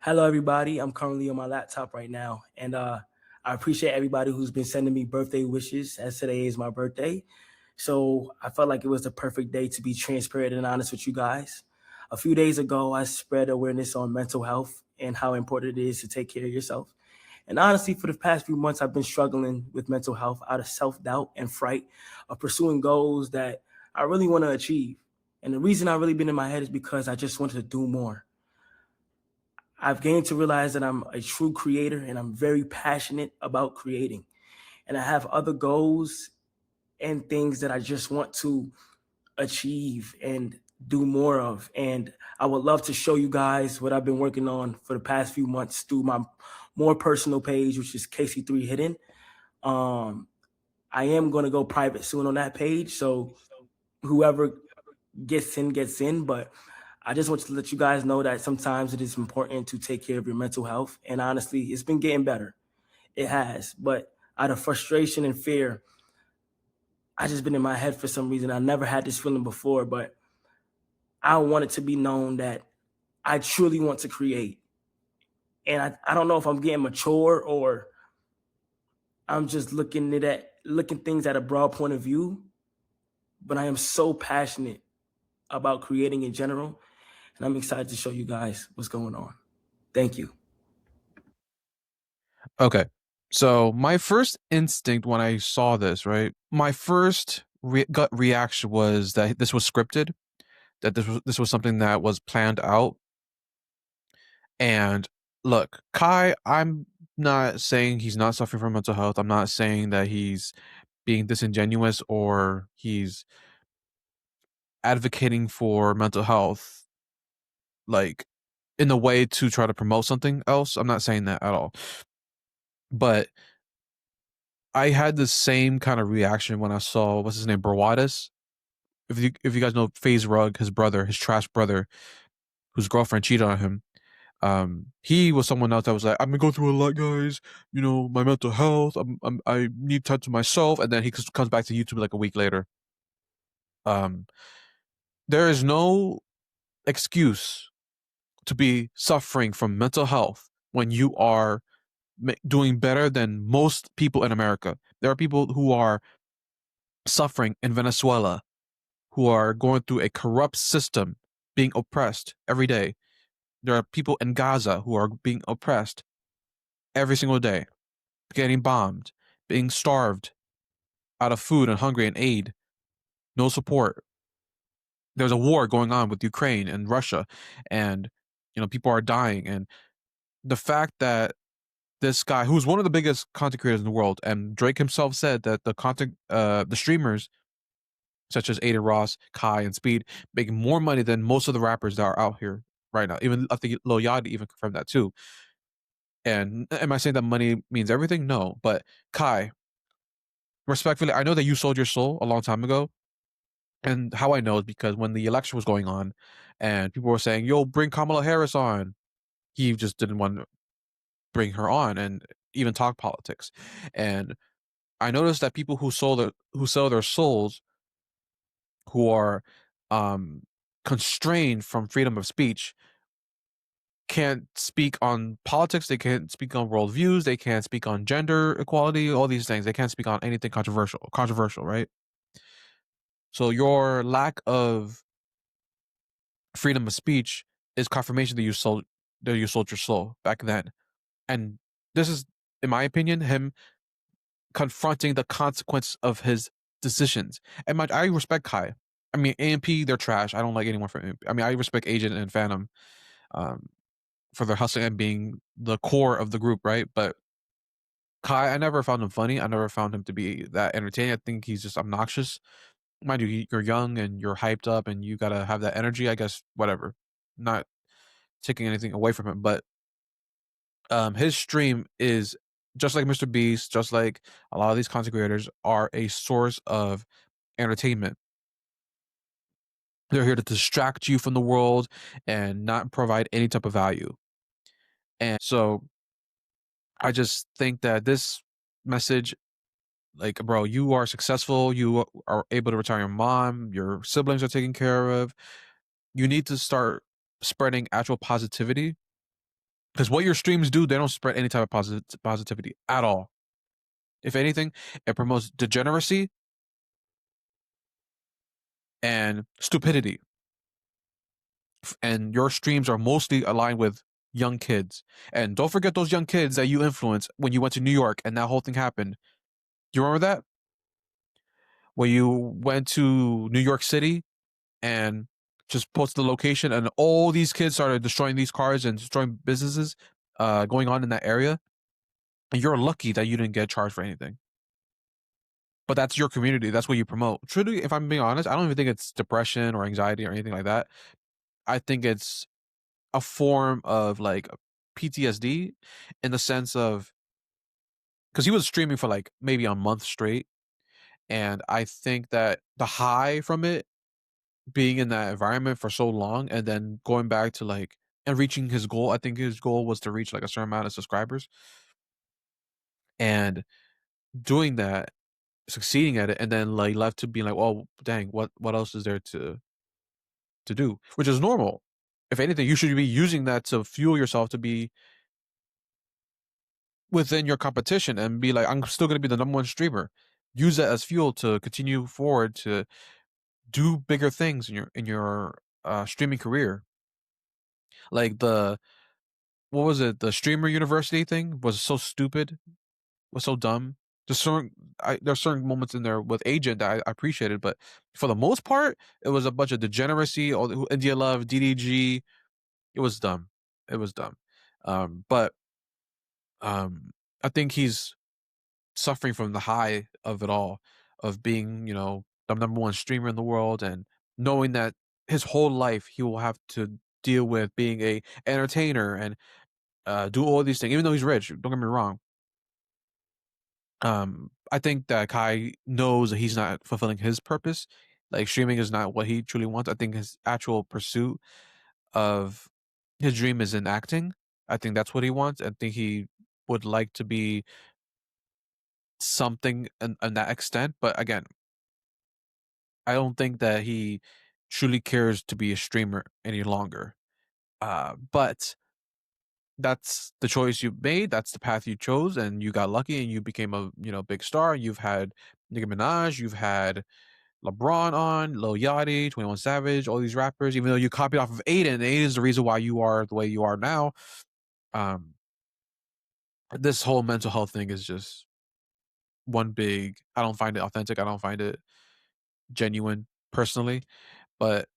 Hello, everybody. I'm currently on my laptop right now, and I appreciate everybody who's been sending me birthday wishes, as today is my birthday. So I felt like it was the perfect day to be transparent and honest with you guys. A few days ago, I spread awareness on mental health and how important it is to take care of yourself. And honestly, for the past few months, I've been struggling with mental health out of self doubt and fright of pursuing goals that I really want to achieve. And the reason I've really been in my head is because I just wanted to do more. I've gained to realize that I'm a true creator and I'm very passionate about creating. And I have other goals and things that I just want to achieve and do more of. And I would love to show you guys what I've been working on for the past few months through my more personal page, which is KC3 Hidden. Um, I am going to go private soon on that page. So whoever gets in. But I just want to let you guys know that sometimes it is important to take care of your mental health. And honestly, it's been getting better. It has. But out of frustration and fear, I just been in my head for some reason. I never had this feeling before, but I want it to be known that I truly want to create. And I don't know if I'm getting mature or I'm just looking things at a broad point of view, but I am so passionate about creating in general. And I'm excited to show you guys what's going on. Thank you. Okay. So my first instinct when I saw this, right? My first gut reaction was that this was scripted, that this was something that was planned out. And look, Kai, I'm not saying he's not suffering from mental health. I'm not saying that he's being disingenuous or he's advocating for mental health like in a way to try to promote something else. I'm not saying that at all. But I had the same kind of reaction when I saw what's his name, Brawadis. If you guys know FaZe Rug, his brother, his trash brother, whose girlfriend cheated on him. He was someone else that was like, "I'm gonna go through a lot, guys. You know, my mental health. I need time to myself." And then he comes back to YouTube like a week later. Um, there is no excuse to be suffering from mental health when you are doing better than most people in America. There are people who are suffering in Venezuela, who are going through a corrupt system, being oppressed every day. There are people in Gaza who are being oppressed every single day, getting bombed, being starved out of food and hungry and aid, no support. There's a war going on with Ukraine and Russia, and people are dying. And the fact that this guy, who's one of the biggest content creators in the world, and Drake himself said that the streamers such as Aiden Ross, Kai, and Speed making more money than most of the rappers that are out here right now. Even I think Lil Yachty even confirmed that too. And am I saying that money means everything? No, but Kai, respectfully, I know that you sold your soul a long time ago. And how I know is because when the election was going on and people were saying, yo, bring Kamala Harris on, he just didn't want to bring her on and even talk politics. And I noticed that people who sell their souls, who are um constrained from freedom of speech, can't speak on politics, they can't speak on worldviews, they can't speak on gender equality, all these things. They can't speak on anything controversial, right? So your lack of freedom of speech is confirmation that you sold your soul back then. And this is, in my opinion, him confronting the consequence of his decisions. And I respect Kai. I mean, AMP, they're trash. I don't like anyone from AMP. I mean, I respect Agent and Phantom um, for their hustling and being the core of the group, right? But Kai, I never found him funny. I never found him to be that entertaining. I think he's just obnoxious. Mind you, you're young and you're hyped up and you gotta have that energy. I guess whatever. Not taking anything away from him, but his stream is just like Mr. Beast, just like a lot of these content creators are a source of entertainment. They're here to distract you from the world and not provide any type of value. And so I just think that this message, like, bro, you are successful. You are able to retire your mom. Your siblings are taken care of. You need to start spreading actual positivity Because what your streams do, they don't spread any type of positivity at all. If anything, it promotes degeneracy and stupidity. And your streams are mostly aligned with young kids. And don't forget those young kids that you influenced when you went to New York and that whole thing happened. You remember that? When you went to New York City and just posted the location, and all these kids started destroying these cars and destroying businesses going on in that area. And you're lucky that you didn't get charged for anything. But that's your community. That's what you promote. Truly, if I'm being honest, I don't even think it's depression or anxiety or anything like that. I think it's a form of like PTSD in the sense of because he was streaming for like maybe a month straight. And I think that the high from it being in that environment for so long and then going back to like and reaching his goal, I think his goal was to reach like a certain amount of subscribers and doing that, succeeding at it, and then like left to being like, well, dang, what else is there to do? Which is normal. If anything, you should be using that to fuel yourself to be within your competition and be like, I'm still going to be the number one streamer. Use that as fuel to continue forward to do bigger things in your streaming career. Like the what was it? The streamer university thing was so stupid, was so dumb. There's certain moments in there with Agent that I appreciated, but for the most part, it was a bunch of degeneracy. All India Love, DDG. It was dumb. It was dumb. But I think he's suffering from the high of it all, of being, the number one streamer in the world and knowing that his whole life he will have to deal with being a entertainer and do all these things, even though he's rich. Don't get me wrong. I think that Kai knows that he's not fulfilling his purpose. Like streaming is not what he truly wants. I think his actual pursuit of his dream is in acting. I think that's what he wants. I think he would like to be something in that extent. But again, I don't think that he truly cares to be a streamer any longer. But that's the choice you made. That's the path you chose, and you got lucky, and you became a big star. You've had Nicki Minaj, you've had LeBron on, Lil Yachty, 21 Savage, all these rappers. Even though you copied off of Aiden, Aiden is the reason why you are the way you are now. Um, this whole mental health thing is just one big. I don't find it authentic. I don't find it genuine personally, but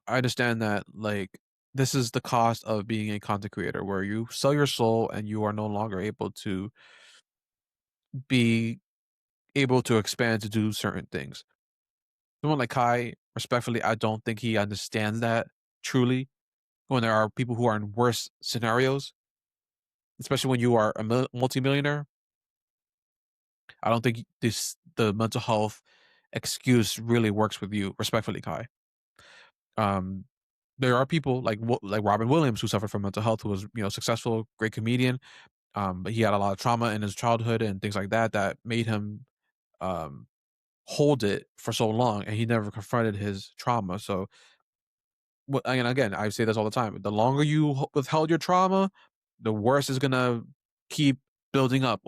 I understand that like this is the cost of being a content creator where you sell your soul and you are no longer able to be able to expand to do certain things. Someone like Kai, respectfully, I don't think he understands that truly when there are people who are in worse scenarios, especially when you are a multimillionaire. I don't think the mental health excuse really works with you, respectfully, Kai. Um, there are people like Robin Williams who suffered from mental health, who was successful, great comedian, but he had a lot of trauma in his childhood and things like that that made him um, hold it for so long, and he never confronted his trauma. So, and again, I say this all the time: the longer you withheld your trauma, the worse it's gonna keep building up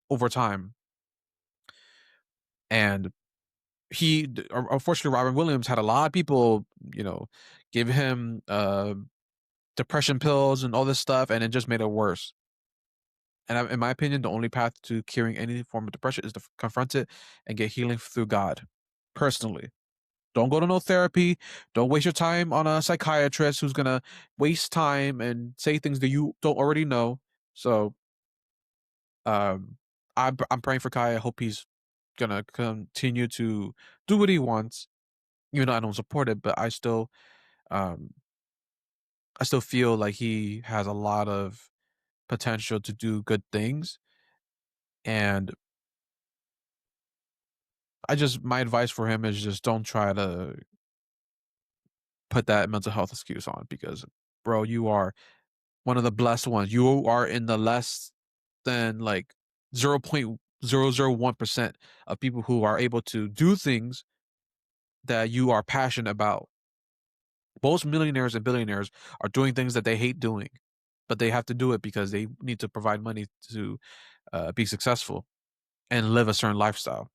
over time. And unfortunately, Robin Williams had a lot of people, give him depression pills and all this stuff, and it just made it worse. And in my opinion, the only path to curing any form of depression is to confront it and get healing through God. Personally, don't go to no therapy. Don't waste your time on a psychiatrist who's gonna waste time and say things that you don't already know. So, I'm praying for Kai. I hope he's gonna continue to do what he wants, even though I don't support it. But um, I still feel like he has a lot of potential to do good things. And my advice for him is just don't try to put that mental health excuse on because, bro, you are one of the blessed ones. You are in the less than like 0.001% of people who are able to do things that you are passionate about. Most millionaires and billionaires are doing things that they hate doing. but they have to do it because they need to provide money to be successful and live a certain lifestyle.